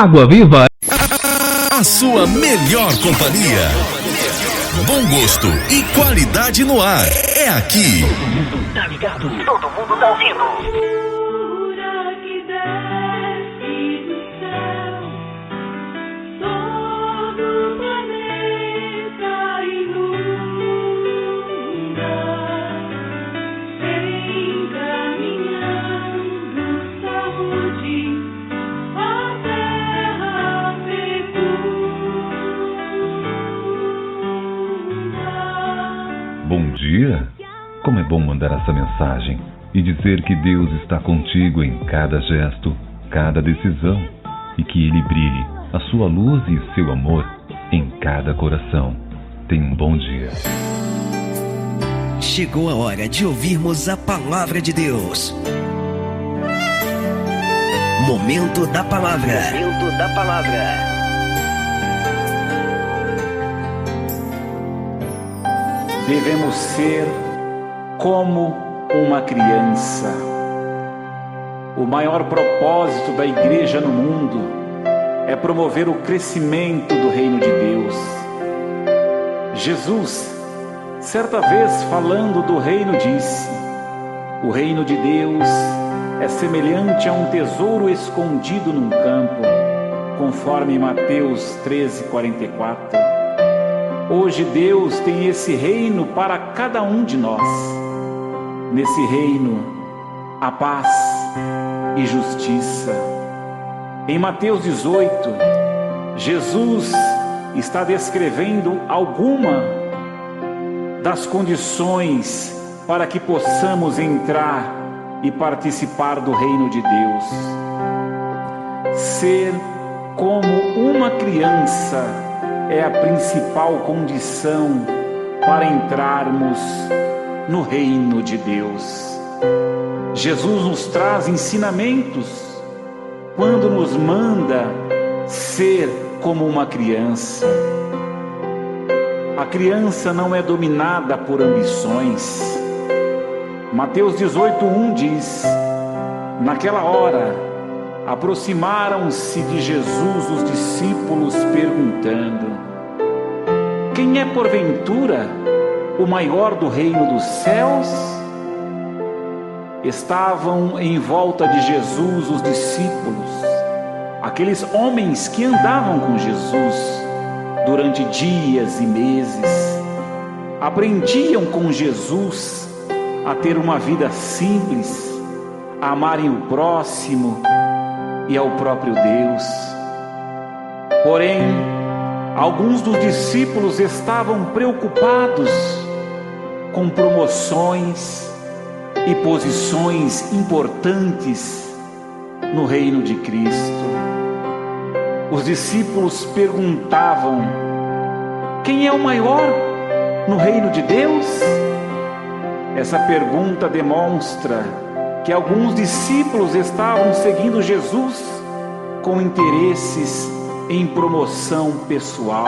Água Viva. A sua melhor companhia. Bom gosto e qualidade no ar. É aqui. Todo mundo tá ligado. Todo mundo tá ouvindo. Bom dia! Como é bom mandar essa mensagem e dizer que Deus está contigo em cada gesto, cada decisão e que Ele brilhe a sua luz e seu amor em cada coração. Tenha um bom dia. Chegou a hora de ouvirmos a Palavra de Deus. Momento da Palavra. Momento da Palavra. Devemos ser como uma criança. O maior propósito da igreja no mundo é promover o crescimento do reino de Deus. Jesus, certa vez falando do reino, disse: o reino de Deus é semelhante a um tesouro escondido num campo, conforme Mateus 13:44. Hoje Deus tem esse reino para cada um de nós. Nesse reino, há paz e justiça. Em Mateus 18, Jesus está descrevendo alguma das condições para que possamos entrar e participar do reino de Deus. Ser como uma criança é a principal condição para entrarmos no reino de Deus. Jesus nos traz ensinamentos quando nos manda ser como uma criança. A criança não é dominada por ambições. Mateus 18:1 diz: naquela hora aproximaram-se de Jesus os discípulos perguntando: quem é porventura o maior do reino dos céus? Estavam em volta de Jesus os discípulos, aqueles homens que andavam com Jesus durante dias e meses, aprendiam com Jesus a ter uma vida simples, a amarem o próximo e ao próprio Deus. Porém, alguns dos discípulos estavam preocupados com promoções e posições importantes no reino de Cristo. Os discípulos perguntavam: quem é o maior no reino de Deus? Essa pergunta demonstra que alguns discípulos estavam seguindo Jesus com interesses em promoção pessoal,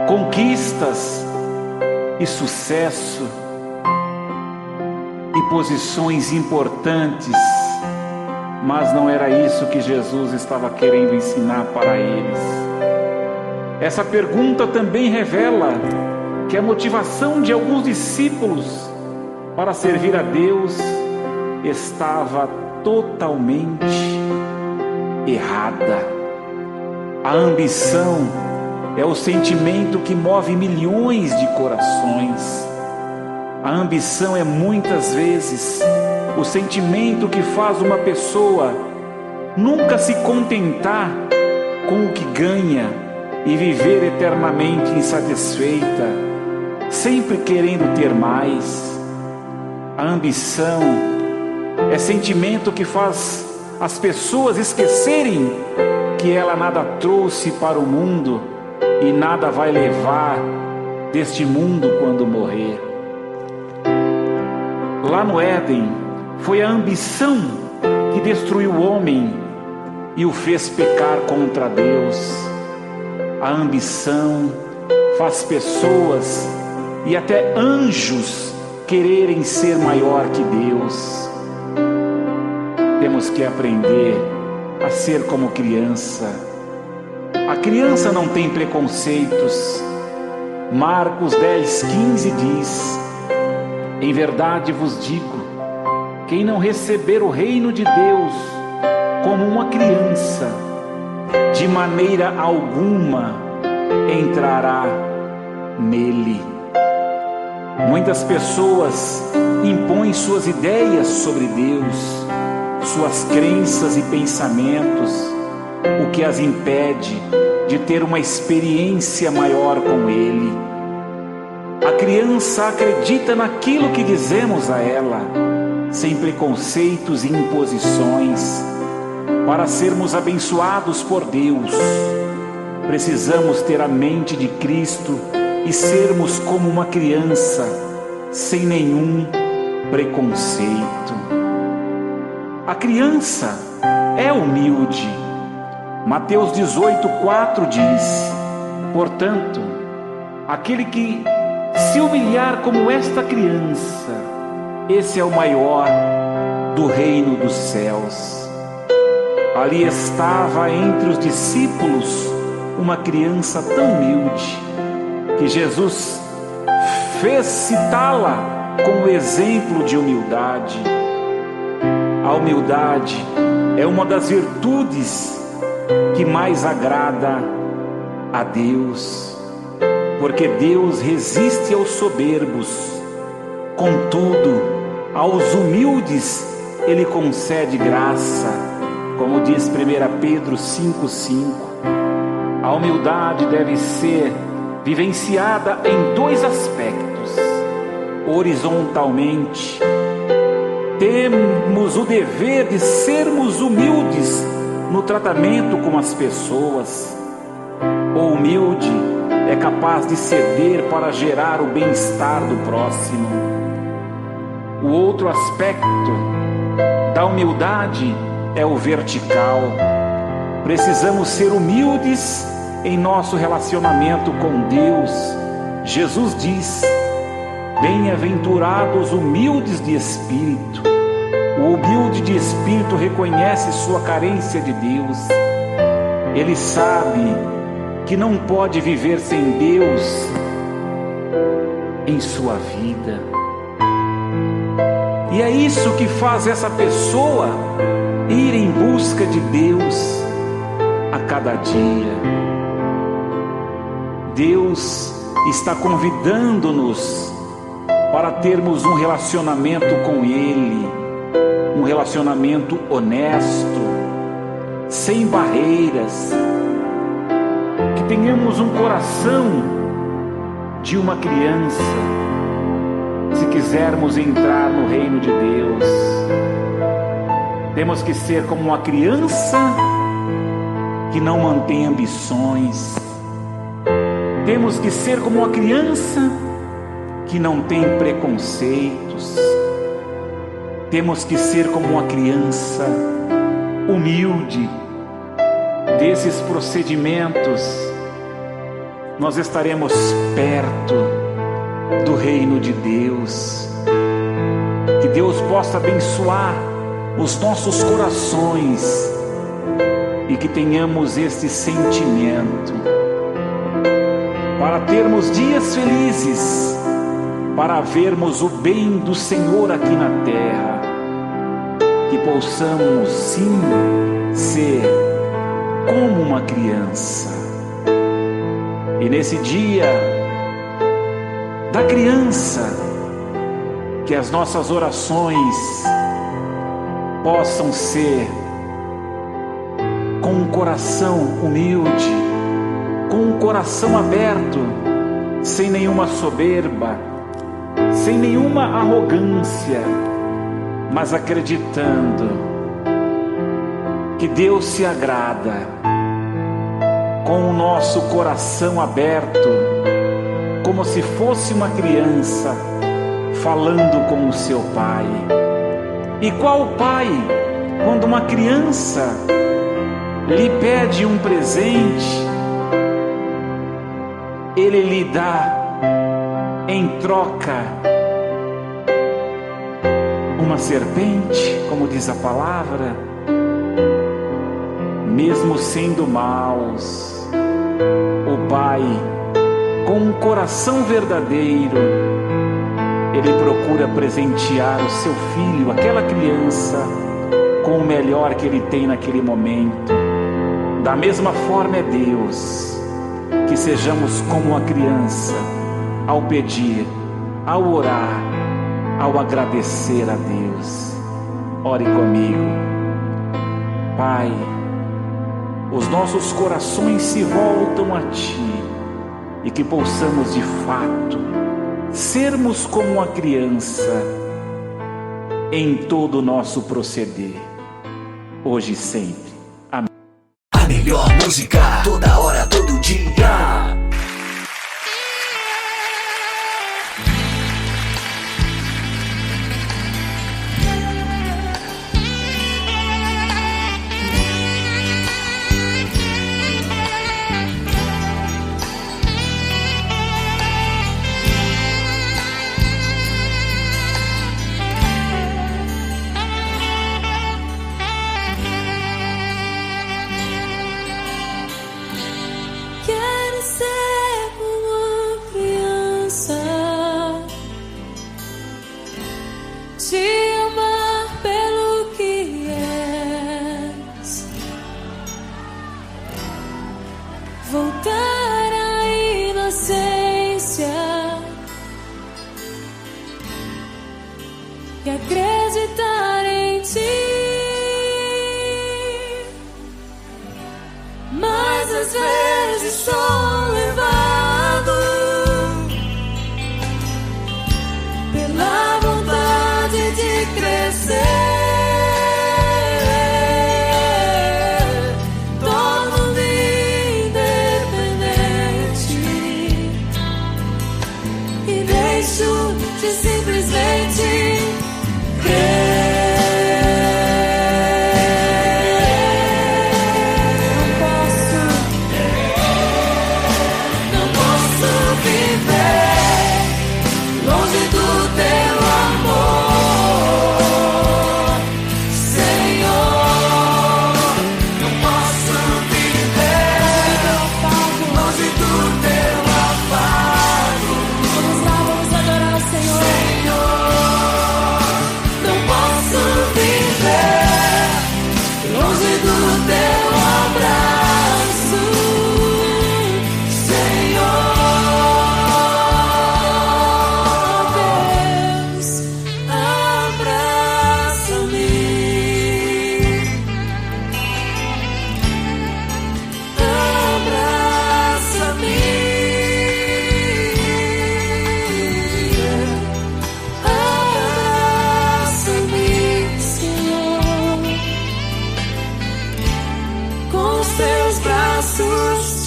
conquistas e sucesso e posições importantes, mas não era isso que Jesus estava querendo ensinar para eles. Essa pergunta também revela que a motivação de alguns discípulos para servir a Deus estava totalmente errada. A ambição é o sentimento que move milhões de corações. A ambição é muitas vezes o sentimento que faz uma pessoa nunca se contentar com o que ganha e viver eternamente insatisfeita, sempre querendo ter mais. A ambição é sentimento que faz as pessoas esquecerem que ela nada trouxe para o mundo e nada vai levar deste mundo quando morrer. Lá no Éden, foi a ambição que destruiu o homem e o fez pecar contra Deus. A ambição faz pessoas e até anjos quererem ser maior que Deus. Temos que aprender a ser como criança. A criança não tem preconceitos. Marcos 10:15 diz: em verdade vos digo, quem não receber o reino de Deus como uma criança, de maneira alguma entrará nele. Muitas pessoas impõem suas ideias sobre Deus, suas crenças e pensamentos, o que as impede de ter uma experiência maior com Ele. A criança acredita naquilo que dizemos a ela, sem preconceitos e imposições. Para sermos abençoados por Deus, precisamos ter a mente de Cristo e sermos como uma criança, sem nenhum preconceito. A criança é humilde. Mateus 18:4 diz: portanto, aquele que se humilhar como esta criança, esse é o maior do reino dos céus. Ali estava entre os discípulos uma criança tão humilde que Jesus fez citá-la como exemplo de humildade. A humildade é uma das virtudes que mais agrada a Deus, porque Deus resiste aos soberbos, contudo, aos humildes Ele concede graça, como diz 1 Pedro 5:5. A humildade deve ser vivenciada em dois aspectos. Horizontalmente, temos o dever de sermos humildes no tratamento com as pessoas. O humilde é capaz de ceder para gerar o bem-estar do próximo. O outro aspecto da humildade é o vertical. Precisamos ser humildes em nosso relacionamento com Deus. Jesus diz: bem-aventurados humildes de espírito. O humilde de espírito reconhece sua carência de Deus. Ele sabe que não pode viver sem Deus em sua vida. E é isso que faz essa pessoa ir em busca de Deus a cada dia. Deus está convidando-nos para termos um relacionamento com Ele, um relacionamento honesto, sem barreiras, que tenhamos um coração de uma criança, se quisermos entrar no reino de Deus. Temos que ser como uma criança que não mantém ambições. Temos que ser como uma criança que não tem preconceitos. Temos que ser como uma criança humilde. Desses procedimentos, nós estaremos perto do reino de Deus. Que Deus possa abençoar os nossos corações e que tenhamos este sentimento para termos dias felizes, para vermos o bem do Senhor aqui na terra, que possamos sim ser como uma criança. E nesse dia da criança, que as nossas orações possam ser com um coração humilde, com um coração aberto, sem nenhuma soberba, sem nenhuma arrogância, mas acreditando que Deus se agrada com o nosso coração aberto, como se fosse uma criança falando com o seu pai. E qual pai, quando uma criança lhe pede um presente, ele lhe dá em troca uma serpente, como diz a palavra? mesmo sendo maus, o Pai, com um coração verdadeiro, Ele procura presentear o seu filho, aquela criança, com o melhor que Ele tem naquele momento. Da mesma forma é Deus, que sejamos como uma criança, ao pedir, ao orar, ao agradecer a Deus. Ore comigo. Pai, os nossos corações se voltam a Ti, e que possamos de fato sermos como uma criança em todo o nosso proceder, hoje e sempre. Amém. A melhor música, toda hora, todo dia. Quero ser uma criança, te amar pelo que és, voltar à inocência e acreditar em Ti. Mas às vezes sou levado pela vontade de crescer. Torno-me independente e deixo de simplesmente crer.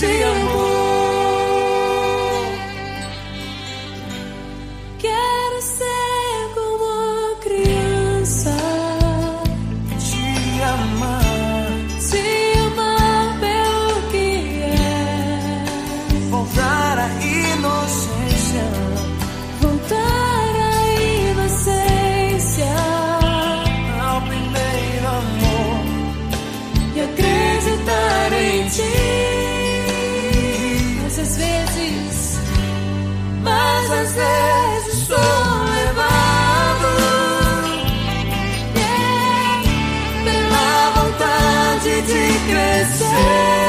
De amor, quero ser como uma criança, te amar pelo que é, voltar à inocência, ao primeiro amor e acreditar em Ti. Mas às vezes sou levado pela vontade de crescer.